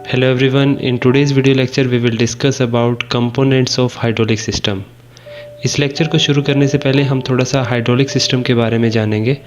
Hello everyone, in today's video lecture we will discuss about components of hydraulic system. इस lecture को शुरू करने से पहले हम थोड़ा सा हाइड्रोलिक सिस्टम के बारे में जानेंगे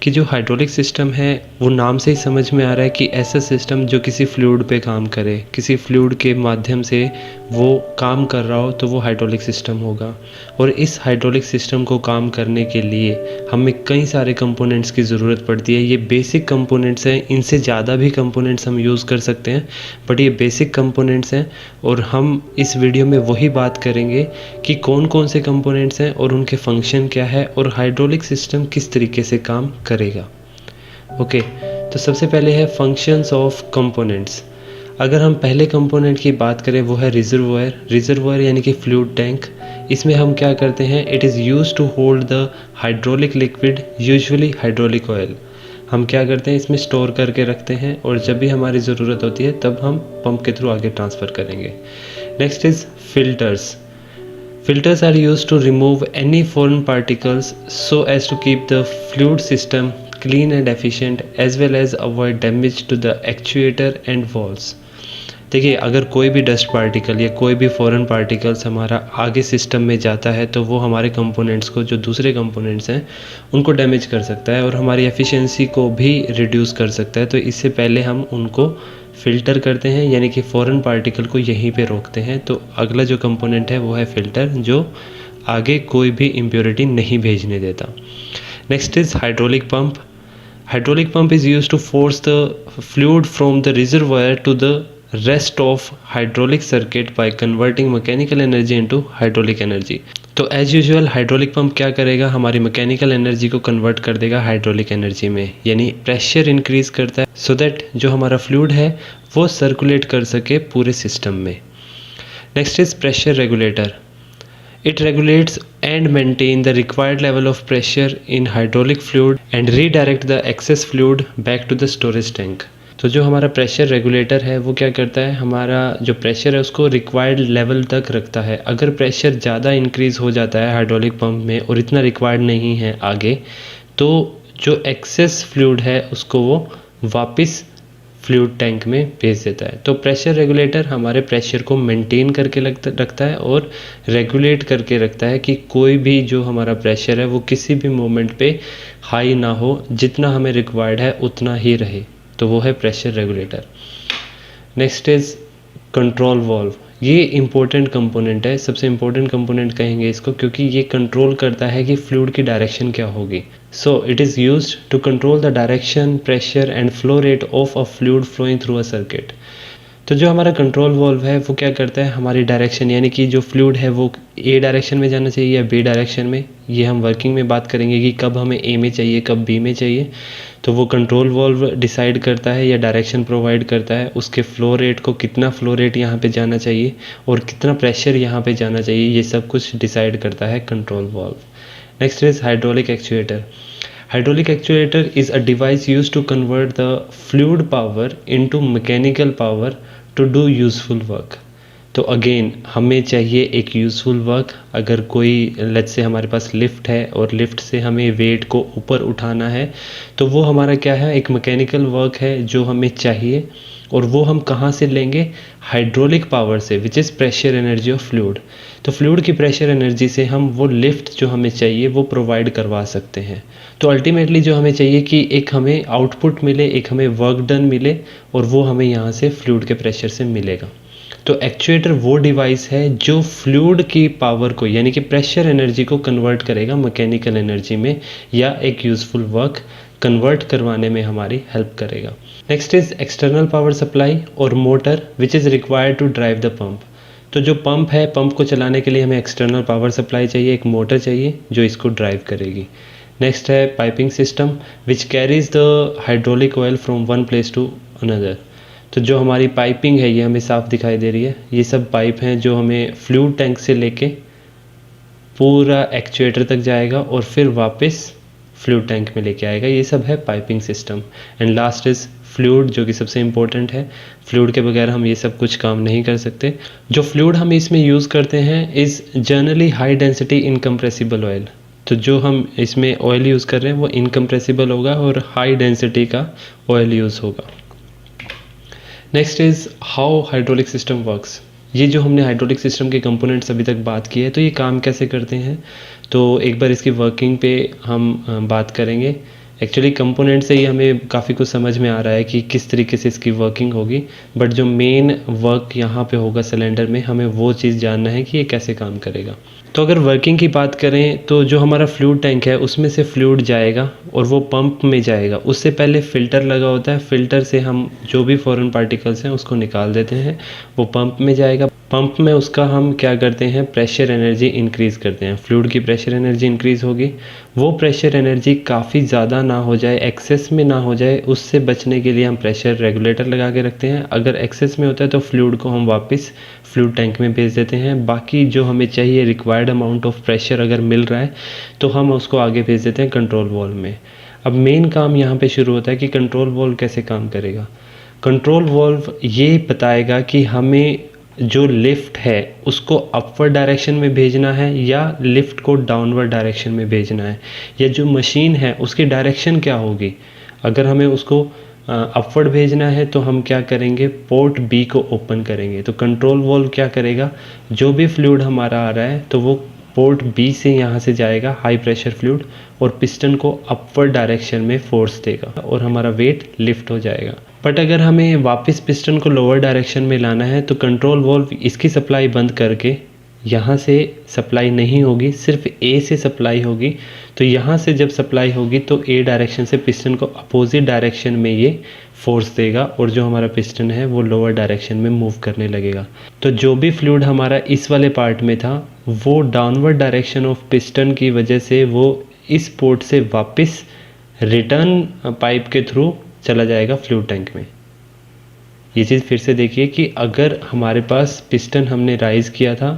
कि जो हाइड्रोलिक सिस्टम है वो नाम से ही समझ में आ रहा है कि ऐसा सिस्टम जो किसी फ्लूइड पे काम करे, किसी फ्लूइड के माध्यम से वो काम कर रहा हो तो वो हाइड्रोलिक सिस्टम होगा। और इस हाइड्रोलिक सिस्टम को काम करने के लिए हमें कई सारे कंपोनेंट्स की ज़रूरत पड़ती है। ये बेसिक कंपोनेंट्स हैं, इनसे ज़्यादा भी कंपोनेंट्स हम यूज़ कर सकते हैं, बट ये बेसिक कंपोनेंट्स हैं और हम इस वीडियो में वही बात करेंगे कि कौन कौन से कंपोनेंट्स हैं और उनके फंक्शन क्या है और हाइड्रोलिक सिस्टम किस तरीके से काम करेगा। ओके, तो सबसे पहले है फंक्शंस ऑफ कंपोनेंट्स। अगर हम पहले कंपोनेंट की बात करें वो है रिजर्वोयर यानी कि फ्लूइड टैंक। इसमें हम क्या करते हैं, it is used to hold the hydraulic liquid, usually hydraulic oil. हम क्या करते हैं, इसमें स्टोर करके रखते हैं और जब भी हमारी ज़रूरत होती है तब हम पंप के थ्रू आगे ट्रांसफ़र करेंगे। Next is filters. Filters are used to remove any foreign particles so as to keep the fluid system clean and efficient as well as avoid damage to the actuator and valves. देखिए, अगर कोई भी dust particle या कोई भी foreign particles हमारा आगे system में जाता है तो वो हमारे कंपोनेंट्स को, जो दूसरे कंपोनेंट्स हैं, उनको डैमेज कर सकता है और हमारी एफिशिएंसी को भी रिड्यूस कर सकता है। तो इससे पहले हम उनको फ़िल्टर करते हैं, यानी कि फॉरेन पार्टिकल को यहीं पे रोकते हैं। तो अगला जो कंपोनेंट है वो है फ़िल्टर, जो आगे कोई भी इम्प्योरिटी नहीं भेजने देता। Next is hydraulic pump. Hydraulic pump is used to force the fluid from the reservoir to the rest of hydraulic circuit by converting mechanical energy into hydraulic energy. तो एज यूजुअल हाइड्रोलिक पंप क्या करेगा, हमारी mechanical energy को convert कर देगा hydraulic energy में, यानी pressure increase करता है सो दैट जो हमारा फ्लूइड है वो सर्कुलेट कर सके पूरे सिस्टम में। Next is pressure regulator. It regulates and maintain the required level of pressure in hydraulic fluid and redirect the excess fluid back to the storage tank. तो जो हमारा प्रेशर रेगुलेटर है वो क्या करता है, हमारा जो प्रेशर है उसको रिक्वायर्ड लेवल तक रखता है। अगर प्रेशर ज़्यादा इंक्रीज़ हो जाता है हाइड्रोलिक पंप में और इतना रिक्वायर्ड नहीं है आगे, तो जो एक्सेस फ्लूइड है उसको वो वापस फ्लूइड टैंक में भेज देता है। तो प्रेशर रेगुलेटर हमारे प्रेशर को मेंटेन करके रखता है और रेगुलेट करके रखता है कि कोई भी जो हमारा प्रेशर है वो किसी भी मोमेंट पे हाई ना हो, जितना हमें रिक्वायर्ड है उतना ही रहे। तो वो है pressure regulator. Next is control valve. ये इम्पोर्टेंट कंपोनेंट है, सबसे इम्पोर्टेंट कंपोनेंट कहेंगे इसको, क्योंकि ये कंट्रोल करता है कि फ्लूइड की डायरेक्शन क्या होगी। So it is used to control the direction, pressure and flow rate of a fluid flowing through a circuit. तो जो हमारा कंट्रोल वाल्व है वो क्या करता है, हमारी डायरेक्शन, यानी कि जो फ्लूइड है वो ए डायरेक्शन में जाना चाहिए या बी डायरेक्शन में, ये हम वर्किंग में बात करेंगे कि कब हमें ए में चाहिए कब बी में चाहिए। तो वो कंट्रोल वाल्व डिसाइड करता है या डायरेक्शन प्रोवाइड करता है, उसके फ्लो रेट को, कितना फ्लो रेट यहाँ पे जाना चाहिए और कितना प्रेशर यहाँ पे जाना चाहिए, ये सब कुछ डिसाइड करता है control valve. Next is hydraulic actuator. Hydraulic actuator is a device used to convert the fluid power into mechanical power to do useful work. तो अगेन हमें चाहिए एक यूज़फुल वर्क। अगर कोई लेट्स से हमारे पास लिफ्ट है और लिफ्ट से हमें वेट को ऊपर उठाना है, तो वो हमारा क्या है, एक मैकेनिकल वर्क है जो हमें चाहिए। और वो हम कहाँ से लेंगे, हाइड्रोलिक पावर से, which is pressure energy of fluid. तो फ्लूइड की प्रेशर एनर्जी से हम वो लिफ्ट जो हमें चाहिए वो प्रोवाइड करवा सकते हैं। तो अल्टीमेटली जो हमें चाहिए कि एक हमें आउटपुट मिले, एक हमें वर्क डन मिले और वो हमें यहाँ से फ्लूइड के प्रेशर से मिलेगा। तो एक्चुएटर वो डिवाइस है जो फ्लूइड की पावर को, यानी कि प्रेशर एनर्जी को कन्वर्ट करेगा मैकेनिकल एनर्जी में या एक यूज़फुल वर्क कन्वर्ट करवाने में हमारी हेल्प करेगा। Next is external power supply और motor which is required to drive the pump. तो जो पंप है, पंप को चलाने के लिए हमें एक्सटर्नल पावर सप्लाई चाहिए, एक मोटर चाहिए जो इसको ड्राइव करेगी। नेक्स्ट है piping system which carries the hydraulic oil from one place to another. तो जो हमारी पाइपिंग है ये हमें साफ दिखाई दे रही है, ये सब पाइप हैं जो हमें फ्लूइड टैंक से लेके पूरा एक्चुएटर तक जाएगा और फिर वापस फ्लूइड टैंक में लेके आएगा। ये सब है piping system. And last is fluid, जो कि सबसे इम्पोर्टेंट है। फ्लूइड के बगैर हम ये सब कुछ काम नहीं कर सकते। जो फ्लूइड हम इसमें यूज़ करते हैं is generally high density incompressible oil. तो जो हम इसमें ऑयल यूज़ कर रहे हैं वो इनकम्प्रेसिबल होगा और हाई डेंसिटी का ऑयल यूज़ होगा। Next is how hydraulic system works. ये जो हमने हाइड्रोलिक सिस्टम के कंपोनेंट्स अभी तक बात की है, तो ये काम कैसे करते हैं, तो एक बार इसकी वर्किंग पे हम बात करेंगे। एक्चुअली कंपोनेंट से ही हमें काफ़ी कुछ समझ में आ रहा है कि किस तरीके से इसकी वर्किंग होगी, बट जो मेन वर्क यहाँ पे होगा सिलेंडर में, हमें वो चीज़ जानना है कि ये कैसे काम करेगा। तो अगर वर्किंग की बात करें तो जो हमारा फ्लूइड टैंक है उसमें से फ्लूइड जाएगा और वो पंप में जाएगा। उससे पहले फ़िल्टर लगा होता है, फ़िल्टर से हम जो भी फॉरेन पार्टिकल्स हैं उसको निकाल देते हैं, वो पंप में जाएगा। पंप में उसका हम क्या करते हैं, प्रेशर एनर्जी इंक्रीज़ करते हैं। फ्लूइड की प्रेशर एनर्जी इंक्रीज़ होगी, वो प्रेशर एनर्जी काफ़ी ज़्यादा ना हो जाए, एक्सेस में ना हो जाए, उससे बचने के लिए हम प्रेशर रेगुलेटर लगा के रखते हैं। अगर एक्सेस में होता है तो फ्लूइड को हम वापस फ्लूइड टैंक में भेज देते हैं। बाकी जो हमें चाहिए रिक्वायर्ड अमाउंट ऑफ प्रेशर अगर मिल रहा है तो हम उसको आगे भेज देते हैं कंट्रोल वॉल्व में। अब मेन काम यहाँ पे शुरू होता है कि कंट्रोल वॉल्व कैसे काम करेगा। कंट्रोल वॉल्व ये बताएगा कि हमें जो लिफ्ट है उसको अपवर्ड डायरेक्शन में भेजना है या लिफ्ट को डाउनवर्ड डायरेक्शन में भेजना है, या जो मशीन है उसकी डायरेक्शन क्या होगी। अगर हमें उसको अपवर्ड भेजना है तो हम क्या करेंगे, पोर्ट बी को ओपन करेंगे। तो कंट्रोल वॉल्व क्या करेगा, जो भी फ्लूइड हमारा आ रहा है तो वो पोर्ट बी से यहाँ से जाएगा हाई प्रेशर फ्लूइड, और पिस्टन को अपवर्ड डायरेक्शन में फोर्स देगा और हमारा वेट लिफ्ट हो जाएगा। बट अगर हमें वापस पिस्टन को लोअर डायरेक्शन में लाना है तो कंट्रोल वॉल्व इसकी सप्लाई बंद करके, यहाँ से सप्लाई नहीं होगी, सिर्फ ए से सप्लाई होगी। तो यहाँ से जब सप्लाई होगी तो ए डायरेक्शन से पिस्टन को अपोजिट डायरेक्शन में ये फोर्स देगा और जो हमारा पिस्टन है वो लोअर डायरेक्शन में मूव करने लगेगा। तो जो भी फ्लूइड हमारा इस वाले पार्ट में था वो डाउनवर्ड डायरेक्शन ऑफ पिस्टन की वजह से वो इस पोर्ट से वापस रिटर्न पाइप के थ्रू चला जाएगा फ्लूइड टैंक में। ये चीज़ फिर से देखिए कि अगर हमारे पास पिस्टन हमने राइज़ किया था,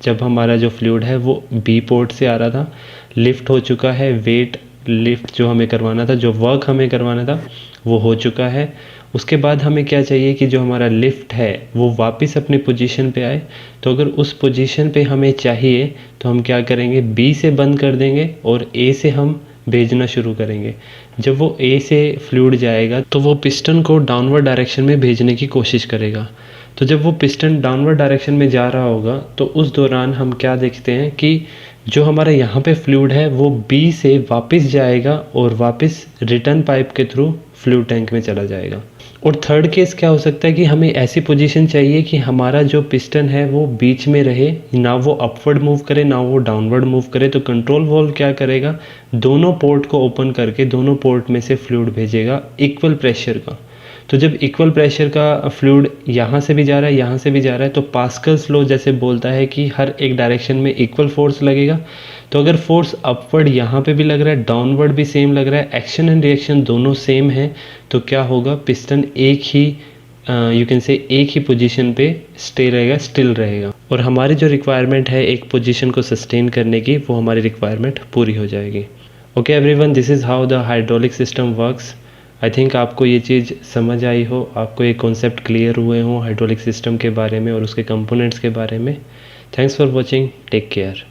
जब हमारा जो फ्लूइड है वो बी पोर्ट से आ रहा था, लिफ्ट हो चुका है, वेट लिफ्ट जो हमें करवाना था, जो वर्क हमें करवाना था वो हो चुका है। उसके बाद हमें क्या चाहिए कि जो हमारा लिफ्ट है वो वापस अपनी पोजीशन पे आए। तो अगर उस पोजीशन पे हमें चाहिए तो हम क्या करेंगे, बी से बंद कर देंगे और ए से हम भेजना शुरू करेंगे। जब वो ए से फ्लूइड जाएगा तो वो पिस्टन को डाउनवर्ड डायरेक्शन में भेजने की कोशिश करेगा। तो जब वो पिस्टन डाउनवर्ड डायरेक्शन में जा रहा होगा तो उस दौरान हम क्या देखते हैं कि जो हमारा यहाँ पे फ्लूइड है वो बी से वापस जाएगा और वापस रिटर्न पाइप के थ्रू फ्लूइड टैंक में चला जाएगा। और थर्ड केस क्या हो सकता है कि हमें ऐसी पोजीशन चाहिए कि हमारा जो पिस्टन है वो बीच में रहे, ना वो अपवर्ड मूव करे ना वो डाउनवर्ड मूव करे। तो कंट्रोल वॉल्व क्या करेगा, दोनों पोर्ट को ओपन करके दोनों पोर्ट में से फ्लूइड भेजेगा इक्वल प्रेशर का। तो जब इक्वल प्रेशर का फ्लूइड यहाँ से भी जा रहा है यहाँ से भी जा रहा है तो पास्कल्स लॉ जैसे बोलता है कि हर एक डायरेक्शन में इक्वल फोर्स लगेगा। तो अगर फोर्स अपवर्ड यहाँ पे भी लग रहा है, डाउनवर्ड भी सेम लग रहा है, एक्शन एंड रिएक्शन दोनों सेम है, तो क्या होगा, पिस्टन एक ही यू कैन से एक ही पोजीशन पे स्टे रहेगा, स्टिल रहेगा, और हमारी जो रिक्वायरमेंट है एक पोजीशन को सस्टेन करने की वो हमारी रिक्वायरमेंट पूरी हो जाएगी। Okay everyone, this is how the hydraulic system works. I think आपको ये चीज़ समझ आई हो, आपको ये कॉन्सेप्ट क्लियर हुए हों हाइड्रोलिक सिस्टम के बारे में और उसके कंपोनेंट्स के बारे में। Thanks for watching, take care.